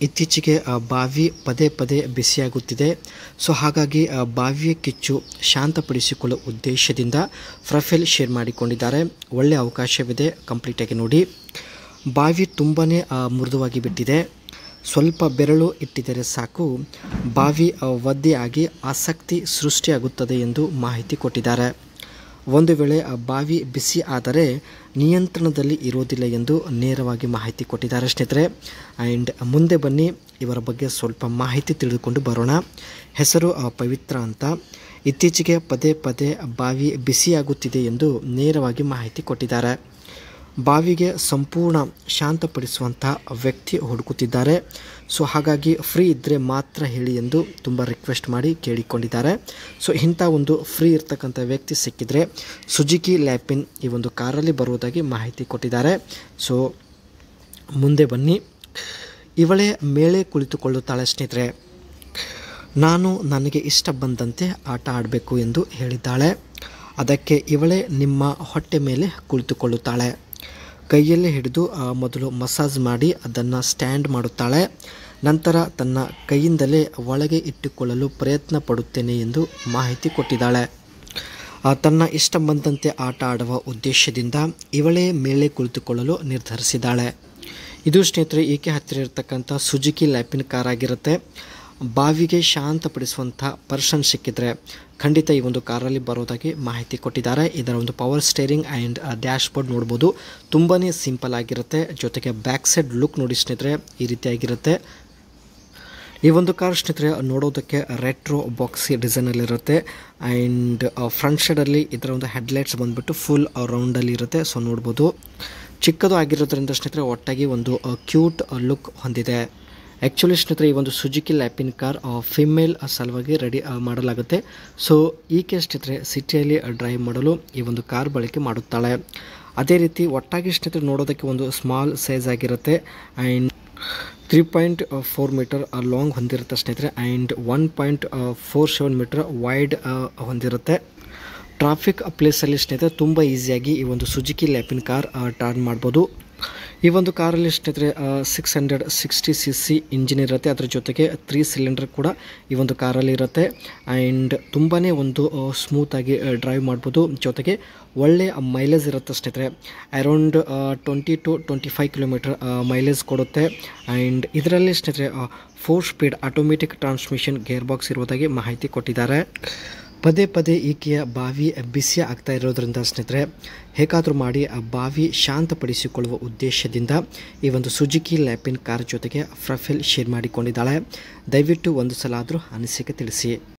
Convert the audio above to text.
ಇತ್ತೀಚೆಗೆ ಬಾವಿ ಪದೇ ಪದೇ ಬಿಸಿಯಾಗುತ್ತಿದೆ. ಸೊ ಹಾಗಾಗಿ ಬಾವಿಯ ಕಿಚ್ಚು ಶಾಂತಪಡಿಸಿಕೊಳ್ಳುವ ಉದ್ದೇಶದಿಂದ ಪ್ರೊಫೈಲ್ ಶೇರ್ ಮಾಡಿಕೊಂಡಿದ್ದಾರೆ. ಒಳ್ಳೆಯ ಅವಕಾಶವಿದೆ, ಕಂಪ್ಲೀಟಾಗಿ ನೋಡಿ. ಬಾವಿ ತುಂಬಾ ಮೃದುವಾಗಿ ಬಿಟ್ಟಿದೆ. ಸ್ವಲ್ಪ ಬೆರಳು ಇಟ್ಟಿದ್ದರೆ ಸಾಕು, ಬಾವಿ ಒದ್ದೆಯಾಗಿ ಆಸಕ್ತಿ ಸೃಷ್ಟಿಯಾಗುತ್ತದೆ ಎಂದು ಮಾಹಿತಿ ಕೊಟ್ಟಿದ್ದಾರೆ. ಒಂದು ವೇಳೆ ಬಾವಿ ಬಿಸಿ ಆದರೆ ನಿಯಂತ್ರಣದಲ್ಲಿ ಇರೋದಿಲ್ಲ ಎಂದು ನೇರವಾಗಿ ಮಾಹಿತಿ ಕೊಟ್ಟಿದ್ದಾರೆ ಸ್ನೇಹಿತರೆ. ಆ್ಯಂಡ್ ಮುಂದೆ ಬನ್ನಿ, ಇವರ ಬಗ್ಗೆ ಸ್ವಲ್ಪ ಮಾಹಿತಿ ತಿಳಿದುಕೊಂಡು ಬರೋಣ. ಹೆಸರು ಪವಿತ್ರ ಅಂತ. ಇತ್ತೀಚೆಗೆ ಪದೇ ಪದೇ ಬಾವಿ ಬಿಸಿಯಾಗುತ್ತಿದೆ ಎಂದು ನೇರವಾಗಿ ಮಾಹಿತಿ ಕೊಟ್ಟಿದ್ದಾರೆ. ಬಾವಿಗೆ ಸಂಪೂರ್ಣ ಶಾಂತಪಡಿಸುವಂಥ ವ್ಯಕ್ತಿ ಹುಡುಕುತ್ತಿದ್ದಾರೆ. ಸೊ ಹಾಗಾಗಿ ಫ್ರೀ ಇದ್ದರೆ ಮಾತ್ರ ಹೇಳಿ ಎಂದು ತುಂಬ ರಿಕ್ವೆಸ್ಟ್ ಮಾಡಿ ಕೇಳಿಕೊಂಡಿದ್ದಾರೆ. ಸೊ ಇಂಥ ಒಂದು ಫ್ರೀ ಇರ್ತಕ್ಕಂಥ ವ್ಯಕ್ತಿ ಸಿಕ್ಕಿದರೆ ಸುಜುಕಿ ಲ್ಯಾಪಿನ್ ಈ ಒಂದು ಕಾರಲ್ಲಿ ಬರುವುದಾಗಿ ಮಾಹಿತಿ ಕೊಟ್ಟಿದ್ದಾರೆ. ಸೊ ಮುಂದೆ ಬನ್ನಿ. ಇವಳೇ ಮೇಲೆ ಕುಳಿತುಕೊಳ್ಳುತ್ತಾಳೆ ಸ್ನೇಹಿತರೆ. ನಾನು ನನಗೆ ಇಷ್ಟ ಬಂದಂತೆ ಆಟ ಆಡಬೇಕು ಎಂದು ಹೇಳಿದ್ದಾಳೆ. ಅದಕ್ಕೆ ಇವಳೇ ನಿಮ್ಮ ಹೊಟ್ಟೆ ಮೇಲೆ ಕುಳಿತುಕೊಳ್ಳುತ್ತಾಳೆ. ಕೈಯಲ್ಲಿ ಹಿಡಿದು ಮೊದಲು ಮಸಾಜ್ ಮಾಡಿ ಅದನ್ನು ಸ್ಟ್ಯಾಂಡ್ ಮಾಡುತ್ತಾಳೆ. ನಂತರ ತನ್ನ ಕೈಯಿಂದಲೇ ಒಳಗೆ ಇಟ್ಟುಕೊಳ್ಳಲು ಪ್ರಯತ್ನ ಪಡುತ್ತೇನೆ ಎಂದು ಮಾಹಿತಿ ಕೊಟ್ಟಿದ್ದಾಳೆ. ತನ್ನ ಇಷ್ಟ ಬಂದಂತೆ ಆಟ ಆಡುವ ಉದ್ದೇಶದಿಂದ ಇವಳೇ ಮೇಲೆ ಕುಳಿತುಕೊಳ್ಳಲು ನಿರ್ಧರಿಸಿದ್ದಾಳೆ. ಇದು ಸ್ನೇಹಿತರೆ ಈಕೆ ಹತ್ತಿರ ಇರತಕ್ಕಂಥ ಸುಜುಕಿ ಲ್ಯಾಪಿನ್ ಕಾರ್ ಆಗಿರುತ್ತೆ. ಬಾವಿಗೆ ಶಾಂತಪಡಿಸುವಂಥ ಪರ್ಸನ್ ಸಿಕ್ಕಿದ್ರೆ ಖಂಡಿತ ಈ ಒಂದು ಕಾರಲ್ಲಿ ಬರೋದಾಗಿ ಮಾಹಿತಿ ಕೊಟ್ಟಿದ್ದಾರೆ. ಇದರ ಒಂದು power steering and dash board ನೋಡ್ಬೋದು, ತುಂಬಾ ಸಿಂಪಲ್ ಆಗಿರುತ್ತೆ. ಜೊತೆಗೆ ಬ್ಯಾಕ್ ಸೈಡ್ ಲುಕ್ ನೋಡಿ ಸ್ನೇಹಿತರೆ, ಈ ರೀತಿಯಾಗಿರುತ್ತೆ. ಈ ಒಂದು ಕಾರ್ ಸ್ನೇಹಿತರೆ ನೋಡೋದಕ್ಕೆ ರೆಟ್ರೋ ಬಾಕ್ಸಿ ಡಿಸೈನಲ್ಲಿರುತ್ತೆ. ಆ್ಯಂಡ್ ಫ್ರಂಟ್ ಸೈಡಲ್ಲಿ ಇದರ ಒಂದು ಹೆಡ್ಲೈಟ್ಸ್ ಬಂದುಬಿಟ್ಟು ಫುಲ್ ರೌಂಡಲ್ಲಿ ಇರುತ್ತೆ. ಸೊ ನೋಡ್ಬೋದು, ಚಿಕ್ಕದು ಆಗಿರೋದ್ರಿಂದ ಸ್ನೇಹಿತರೆ ಒಟ್ಟಾಗಿ ಒಂದು ಕ್ಯೂಟ್ ಲುಕ್ ಹೊಂದಿದೆ. ಆ್ಯಕ್ಚುಲಿ ಸ್ನೇಹಿತರೆ ಈ ಒಂದು ಸುಜುಕಿ ಲ್ಯಾಪಿನ್ ಕಾರ್ ಫಿಮೇಲ್ ಸಲುವಾಗಿ ರೆಡಿ ಮಾಡಲಾಗುತ್ತೆ. ಸೊ ಈಕೆ ಸ್ನೇಹಿತರೆ ಸಿಟಿಯಲ್ಲಿ ಡ್ರೈವ್ ಮಾಡಲು ಈ ಒಂದು ಕಾರ್ ಬಳಕೆ ಮಾಡುತ್ತಾಳೆ. ಅದೇ ರೀತಿ ಒಟ್ಟಾಗಿ ಸ್ನೇಹಿತರೆ ನೋಡೋದಕ್ಕೆ ಒಂದು ಸ್ಮಾಲ್ ಸೈಜ್ ಆಗಿರುತ್ತೆ. ಆ್ಯಂಡ್ 3.4 ಮೀಟರ್ ಲಾಂಗ್ ಹೊಂದಿರುತ್ತೆ ಸ್ನೇಹಿತರೆ. ಆ್ಯಂಡ್ 1.47 ಮೀಟರ್ ವೈಡ್ ಹೊಂದಿರುತ್ತೆ. ಟ್ರಾಫಿಕ್ ಪ್ಲೇಸಲ್ಲಿ ಸ್ನೇಹಿತರೆ ತುಂಬ ಈಸಿಯಾಗಿ ಈ ಒಂದು ಸುಜುಕಿ ಲ್ಯಾಪಿನ್ ಕಾರ್ ಟರ್ನ್ ಮಾಡ್ಬೋದು. ಈ ಒಂದು ಕಾರಲ್ಲಿ ಸ್ನೇಹಿತರೆ 660cc ಇಂಜಿನ್ ಇರುತ್ತೆ. ಅದರ ಜೊತೆಗೆ 3 ಸಿಲಿಂಡರ್ ಕೂಡ ಈ ಒಂದು ಕಾರಲ್ಲಿ ಇರುತ್ತೆ. ಆ್ಯಂಡ್ ತುಂಬಾ ಒಂದು ಸ್ಮೂತಾಗಿ ಡ್ರೈವ್ ಮಾಡ್ಬೋದು. ಜೊತೆಗೆ ಒಳ್ಳೆಯ ಮೈಲೇಜ್ ಇರುತ್ತೆ ಸ್ನೇಹಿತರೆ. ಅರೌಂಡ್ 20 to 25 ಕಿಲೋಮೀಟರ್ ಮೈಲೇಜ್ ಕೊಡುತ್ತೆ. ಆ್ಯಂಡ್ ಇದರಲ್ಲಿ ಸ್ನೇಹಿತರೆ 4 speed automatic transmission gear box ಇರುವುದಾಗಿ ಮಾಹಿತಿ ಕೊಟ್ಟಿದ್ದಾರೆ. ಪದೇ ಪದೇ ಈಕೆಯ ಬಾವಿ ಬಿಸಿ ಆಗ್ತಾ ಇರೋದ್ರಿಂದ ಸ್ನೇಹಿತರೆ ಹೇಗಾದರೂ ಮಾಡಿ ಆ ಬಾವಿ ಶಾಂತಪಡಿಸಿಕೊಳ್ಳುವ ಉದ್ದೇಶದಿಂದ ಈ ಒಂದು ಸುಜುಕಿ ಲ್ಯಾಪಿನ್ ಕಾರ್ ಜೊತೆಗೆ ಪ್ರೊಫೈಲ್ ಶೇರ್ ಮಾಡಿಕೊಂಡಿದ್ದಾಳೆ. ದಯವಿಟ್ಟು ಒಂದು ಸಲ ಆದರೂ ಅನಿಸಿಕೆ ತಿಳಿಸಿ.